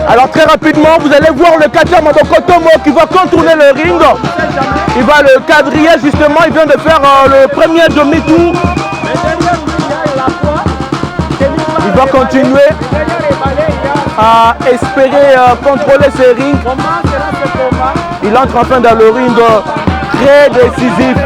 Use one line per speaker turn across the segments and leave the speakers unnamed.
Alors très rapidement, vous allez voir le Katia Mabokotomo qui va contourner le ring. Il va le quadriller justement, il vient de faire le premier demi-tour. Il va continuer à espérer contrôler ce ring. Il entre enfin dans le ring très décisif.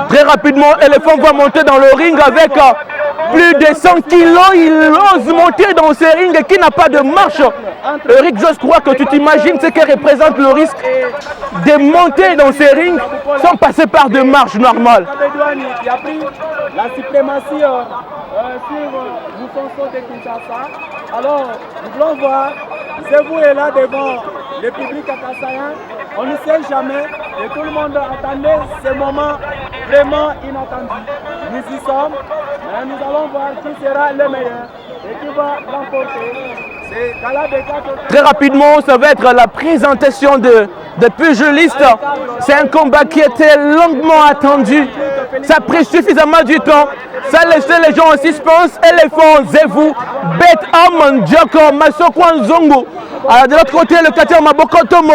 Très rapidement, Éléphant va monter dans le ring avec plus de 100 kilos. Il ose monter dans ce ring qui n'a pas de marche. Eric, j'ose croire que tu t'imagines ce que représente le risque de monter dans ce ring sans passer par de marches normales.
Il a pris la suprématie sur Boufonso de Kinshasa. Alors, nous voulons voir, Zebou est là devant le public kassaïen. On ne sait jamais et tout le monde attendait ce moment vraiment inattendu. Nous y sommes, mais nous allons voir qui sera le meilleur et qui va l'emporter.
Très rapidement, ça va être la présentation de pugilistes. C'est un combat qui était longuement attendu. Ça a pris suffisamment du temps. Ça a laissé les gens en suspense. Éléphant, Zevou, Bet Am, Djoko, Masoko Nzongo. Alors de l'autre côté, le Katia Mabokotomo,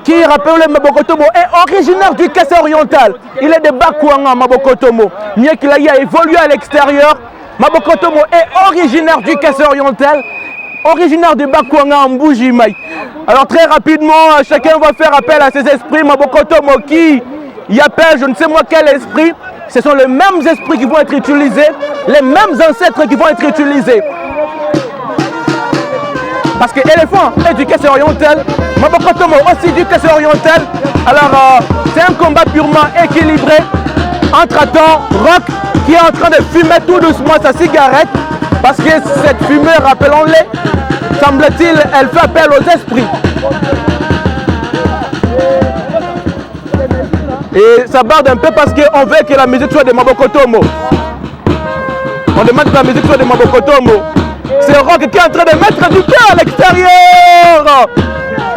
qui rappelle le Mabokotomo, est originaire du Kassai oriental. Il est de Bakwanga, Mabokotomo. Bien qu'il ait évolué à l'extérieur, Mabokotomo est originaire du Kassai oriental. Originaire de Bakwanga en Bougimaï. Alors très rapidement, chacun va faire appel à ses esprits. Mabokotomo qui y appelle je ne sais moi quel esprit. Ce sont les mêmes esprits qui vont être utilisés, les mêmes ancêtres qui vont être utilisés. Parce que Éléphant est du Kassai oriental, Mabokotomo aussi du Kassai oriental. Alors c'est un combat purement équilibré. Entre-temps, Rock qui est en train de fumer tout doucement sa cigarette. Parce que cette fumée, rappelons-les, semble-t-il, elle fait appel aux esprits. Et ça barde un peu parce qu'on veut que la musique soit de Mabokotomo. On demande que la musique soit de Mabokotomo. C'est Rock qui est en train de mettre du pain à l'extérieur.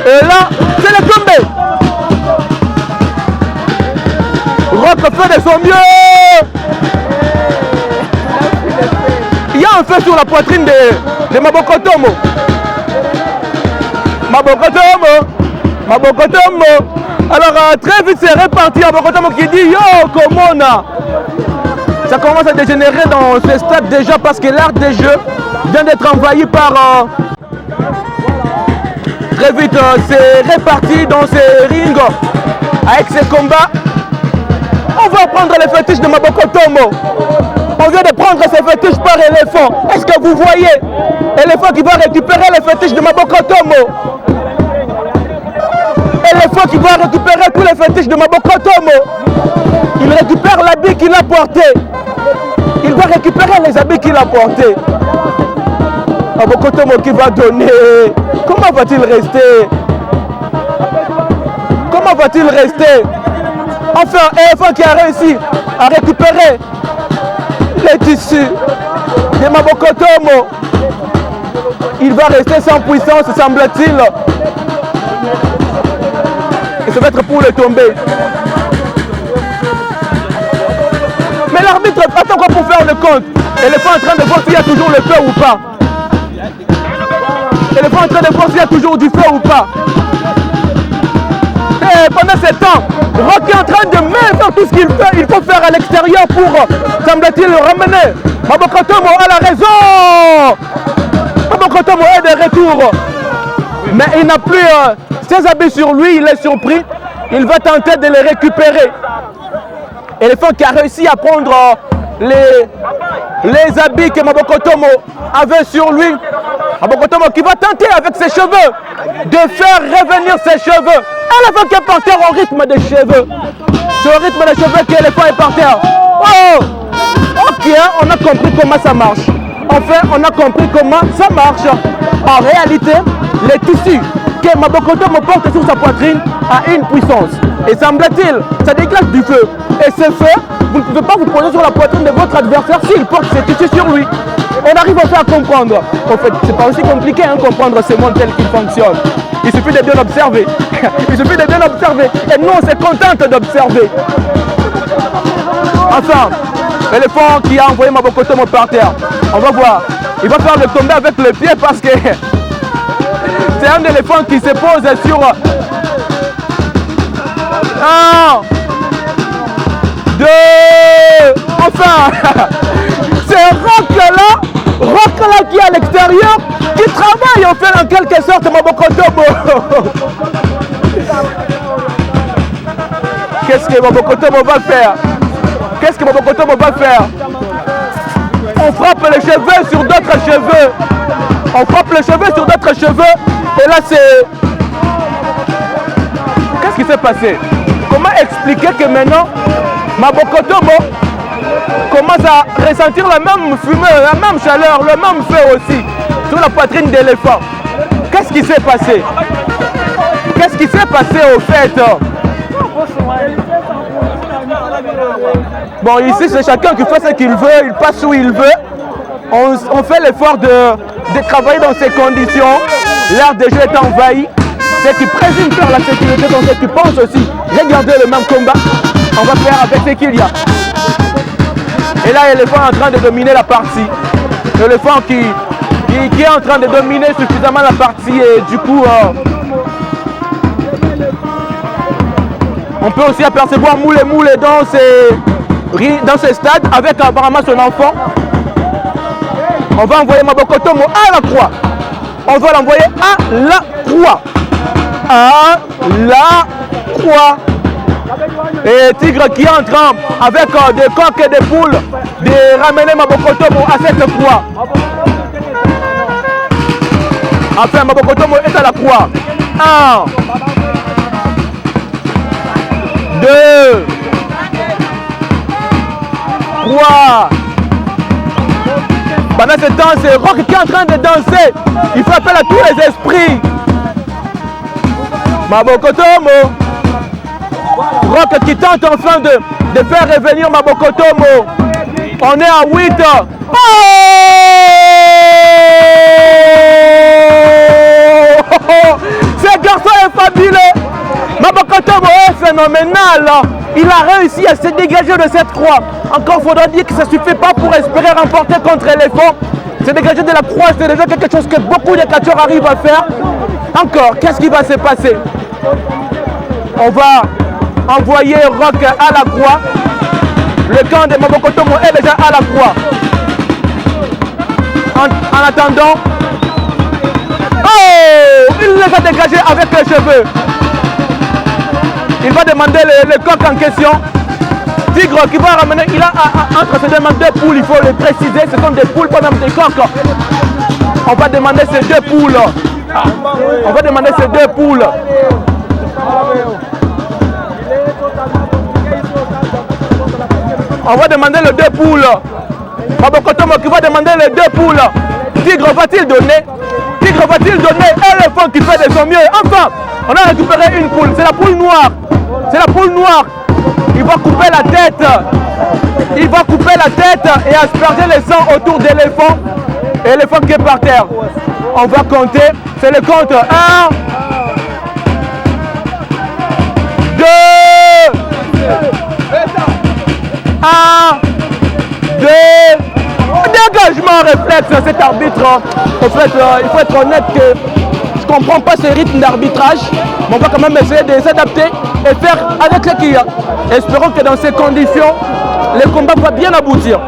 Et là, c'est le tombé. Rock fait de son mieux. Il y a un feu sur la poitrine de Mabokotomo. Mabokotomo. Alors très vite c'est réparti. Mabokotomo qui dit yo Komona. Ça commence à dégénérer dans ce stade déjà parce que l'art des jeux vient d'être envahi par... Très vite c'est réparti dans ces rings avec ces combats. On va prendre les fétiches de Mabokotomo. On vient de prendre ses fétiches par Éléphant. Est-ce que vous voyez Éléphant qui va récupérer les fétiches de Mabokotomo. Éléphant qui va récupérer tous les fétiches de Mabokotomo. Il récupère l'habit qu'il a porté. Il va récupérer les habits qu'il a portés. Mabokotomo qui va donner. Comment va-t-il rester? Comment va-t-il rester? Enfin, Éléphant qui a réussi à récupérer les tissus de Mabokotomo. Il va rester sans puissance, semble-t-il. Et ça va être pour le tomber. Mais l'arbitre attend quoi pour faire le compte? Éléphant en train de voir s'il y a toujours le feu ou pas. Éléphant en train de voir s'il y a toujours du feu ou pas. Et pendant ce temps, Rock est en train de même faire tout ce qu'il fait. Il faut faire à l'extérieur pour, semble-t-il, le ramener. Mabokotomo a la raison. Mabokotomo est de retour. Mais il n'a plus ses habits sur lui. Il est surpris. Il va tenter de les récupérer. Éléphant qui a réussi à prendre les habits que Mabokotomo avait sur lui. Mabokotomo qui va tenter avec ses cheveux de faire revenir ses cheveux. Éléphant qui est par terre au rythme des cheveux. C'est au rythme des cheveux qu'Éléphant est par terre. Oh! Ok, on a compris comment ça marche. Enfin, on a compris comment ça marche. En réalité, les tissus que Mabokotomo porte sur sa poitrine a une puissance. Et semble-t-il, ça dégage du feu. Et ce feu, vous ne pouvez pas vous poser sur la poitrine de votre adversaire s'il porte ses tissus sur lui. On arrive à faire comprendre. En fait, c'est pas aussi compliqué hein, comprendre ce monde tel qu'il fonctionne. Il suffit de bien observer. Il suffit de bien observer. Et nous, on se contente d'observer. Enfin, l'éléphant qui a envoyé Mabokotomo par terre. On va voir. Il va faire le combat avec le pied parce que c'est un éléphant qui se pose sur... 1, 2, enfin, c'est Rock là qui est à l'extérieur, qui travaille en fait en quelque sorte Mabokotomo. Qu'est-ce que Mabokotomo va faire? Qu'est-ce que Mabokotomo va faire? On frappe les cheveux sur d'autres cheveux. On frappe les cheveux sur d'autres cheveux. Et là c'est... Qu'est-ce qui s'est passé? Comment expliquer que maintenant Mabokotomo commence à ressentir la même fumée, la même chaleur, le même feu aussi sur la poitrine d'éléphant? Qu'est-ce qui s'est passé? Qu'est-ce qui s'est passé au fait? Bon, ici c'est chacun qui fait ce qu'il veut, il passe où il veut. On fait l'effort de travailler dans ces conditions. L'air des jeux est envahi. Ceux qui présument faire la sécurité sont ceux qui pensent aussi regarder le même combat. On va faire avec ce qu'il y a. Et là, l'éléphant est en train de dominer la partie. L'éléphant qui est en train de dominer suffisamment la partie et du coup, on peut aussi apercevoir Moule dans ces stades avec apparemment son enfant. On va envoyer Mabokotomo à la croix. On va l'envoyer à la croix. À la croix. Et Tigre qui est en train, avec des coqs et des poules, de ramener Mabokotomo à cette croix. Enfin, Mabokotomo est à la croix. 1, 2, 3. Pendant ce temps, c'est Rock qui est en train de danser. Il fait appel à tous les esprits. Mabokotomo. Rock qui tente enfin de faire revenir Mabokotomo. On est à 8. Oh! Ce garçon est fabuleux. Mabokotomo est phénoménal. Il a réussi à se dégager de cette croix. Encore faudra dire que ça ne suffit pas pour espérer remporter contre l'éléphant. Se dégager de la croix, c'est déjà quelque chose que beaucoup de catcheurs arrivent à faire. Encore, qu'est-ce qui va se passer? On va envoyer Rock à la croix. Le camp de Mabokotomo est déjà à la croix. En attendant, oh, il les a dégagés avec les cheveux. Il va demander le coq en question. Tigre qui va ramener, il a entre ses deux mains 2 poules, il faut le préciser, ce sont des poules, pas même des coqs. On va demander ces 2 poules. On va demander ces 2 poules. On va demander les 2 poules. Mabokotomo qui va demander les 2 poules. Tigre va-t-il donner? Tigre va-t-il donner? Éléphant qui fait de son mieux. Enfin, on a récupéré une poule. C'est la poule noire. C'est la poule noire. Il va couper la tête. Il va couper la tête et asperger le sang autour de l'éléphant. Éléphant qui est par terre. On va compter. C'est le compte. 1, 2, 1, 2. Dégagement réflexe cet arbitre. En fait, il faut être honnête que je ne comprends pas ce rythme d'arbitrage. Mais on va quand même essayer de s'adapter et faire avec ce qu'il y a. Espérons que dans ces conditions, le combat va bien aboutir.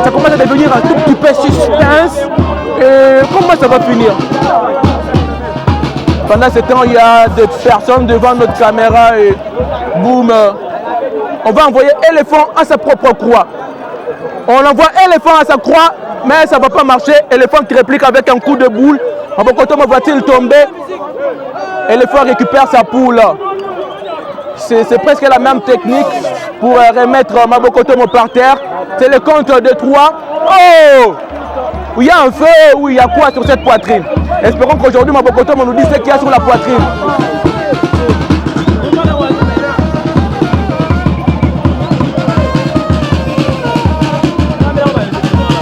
Ça commence à devenir un tout petit peu suspense. Et comment ça va finir? Pendant ce temps, il y a des personnes devant notre caméra et boum. On va envoyer éléphant à sa propre croix. On envoie éléphant à sa croix, mais ça ne va pas marcher. Éléphant qui réplique avec un coup de boule. Mabokotomo va-t-il tomber? Éléphant récupère sa poule. C'est presque la même technique pour remettre Mabokotomo par terre. C'est le compte de 3. Oh! Il y a un feu ou il y a quoi sur cette poitrine? Espérons qu'aujourd'hui Mabokotomo nous dise ce qu'il y a sur la poitrine.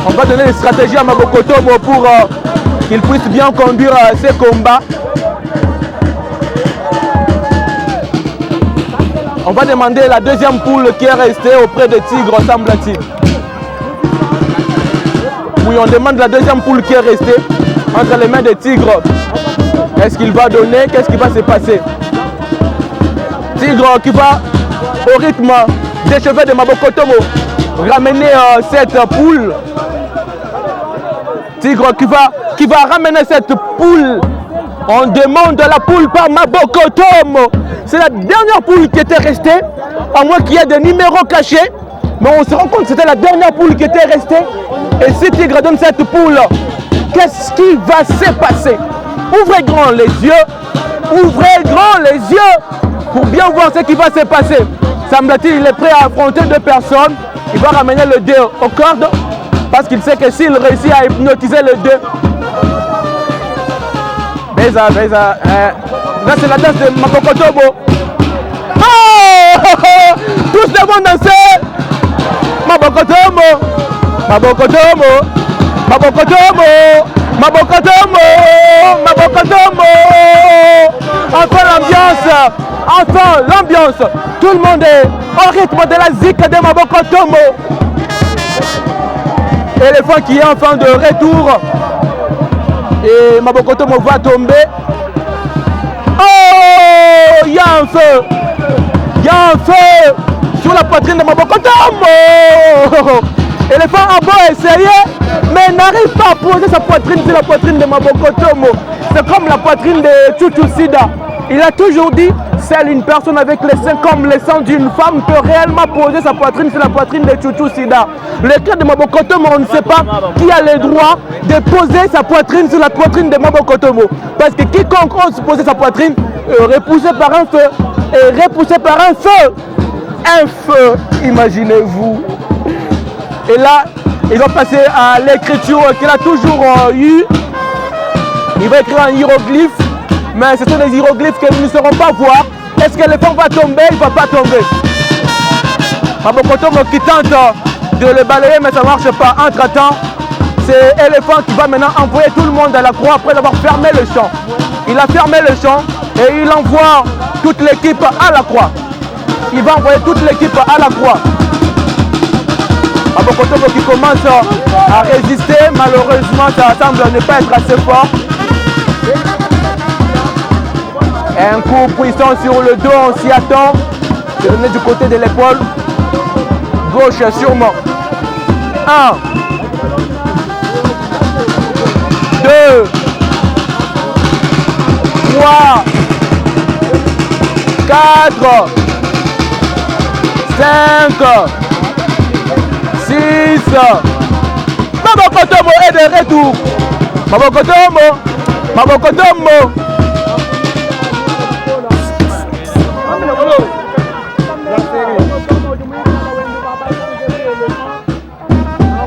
On va donner des stratégies à Mabokotomo pour qu'il puisse bien conduire ses combats. On va demander la deuxième poule qui est restée auprès des Tigres, semble-t-il. Oui, on demande la deuxième poule qui est restée entre les mains des Tigres. Est-ce qu'il va donner? Qu'est-ce qui va se passer? Tigre qui va au rythme des cheveux de Mabokotomo ramener cette poule. Tigre qui va ramener cette poule. On demande la poule par Mabokotomo. C'est la dernière poule qui était restée, à moins qu'il y ait des numéros cachés. Mais on se rend compte que c'était la dernière poule qui était restée. Et si Tigre donne cette poule, qu'est-ce qui va se passer? Ouvrez grand les yeux. Ouvrez grand les yeux pour bien voir ce qui va se passer. Semble-t-il, il est prêt à affronter deux personnes. Il va ramener le 2 aux cordes parce qu'il sait que s'il réussit à hypnotiser le 2, Beza, là c'est la danse de Mabokotomo. Oh, tous le monde danser. Mabokotomo, Mabokotomo, Mabokotomo, Mabokotomo, Mabokotomo. Enfin l'ambiance, tout le monde est au rythme de la zik de Mabokotomo. Éléphant qui est enfin de retour. Et Mabokotomo va tomber. Oh, il y a un feu. Il y a un feu sur la poitrine de Mabokotomo. Éléphant a beau essayer, mais n'arrive pas à poser sa poitrine sur la poitrine de Mabokotomo. C'est comme la poitrine de Chuchu Sida. Il a toujours dit, seule une personne avec les seins comme les seins d'une femme peut réellement poser sa poitrine sur la poitrine de Chuchu Sida. Le cas de Mabokotomo, on ne sait pas qui a le droit de poser sa poitrine sur la poitrine de Mabokotomo. Parce que quiconque ose poser sa poitrine est repoussé par un feu. Et repoussé par un feu. Un feu, imaginez-vous. Et là, il va passer à l'écriture qu'il a toujours eu. Il va écrire un hiéroglyphe. Mais ce sont des hiéroglyphes que nous ne saurons pas voir. Est-ce que l'éléphant va tomber? Il ne va pas tomber. Mabokotomo qui tente de le balayer, mais ça ne marche pas. Entre-temps, c'est l'éléphant qui va maintenant envoyer tout le monde à la croix après avoir fermé le champ. Il a fermé le champ et il envoie toute l'équipe à la croix. Il va envoyer toute l'équipe à la croix. Mabokotomo qui commence à résister. Malheureusement, ça semble ne pas être assez fort. Un coup puissant sur le dos, on s'y attend. C'est donné du côté de l'épaule. Gauche sûrement. 1, 2, 3, 4, 5, 6. Mabokotomo est de retour. Mabokotomo, Mabokotomo.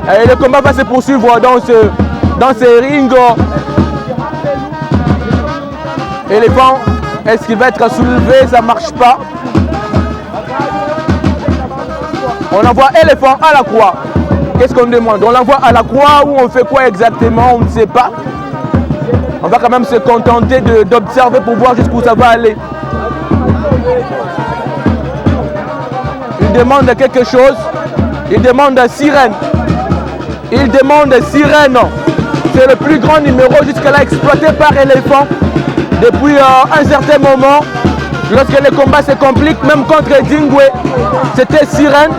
Et le combat va se poursuivre dans ce ring. Éléphant, est-ce qu'il va être soulevé? Ça ne marche pas. On envoie éléphant à la croix. Qu'est-ce qu'on demande? On l'envoie à la croix ou on fait quoi exactement? On ne sait pas. On va quand même se contenter d'observer pour voir jusqu'où ça va aller. Il demande quelque chose. Il demande sirène. Il demande sirène. C'est le plus grand numéro jusque-là exploité par éléphant. Depuis un certain moment, lorsque les combats se compliquent, même contre Dingwe, c'était sirène.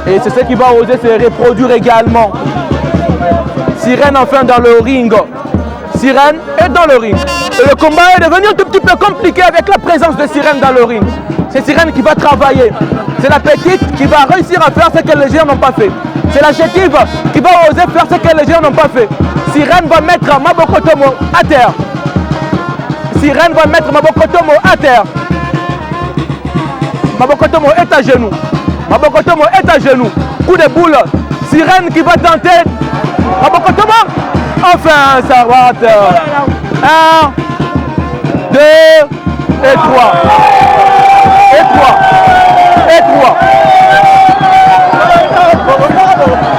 Et c'est ce qui va oser se reproduire également. Sirène enfin dans le ring. Sirène est dans le ring. Et le combat est devenu un tout petit peu compliqué avec la présence de Sirène dans le ring. C'est Sirène qui va travailler. C'est la petite qui va réussir à faire ce que les géants n'ont pas fait. C'est la chétive qui va oser faire ce que les géants n'ont pas fait. Sirène va mettre Mabokotomo à terre. Sirène va mettre Mabokotomo à terre. Mabokotomo est à genoux. Mabokotomo est à genoux. Coup de boule. Sirène qui va tenter. Mabokotomo. Enfin, ça rate. 1, 2 et 3. Et 3. Et 3.
Bravo.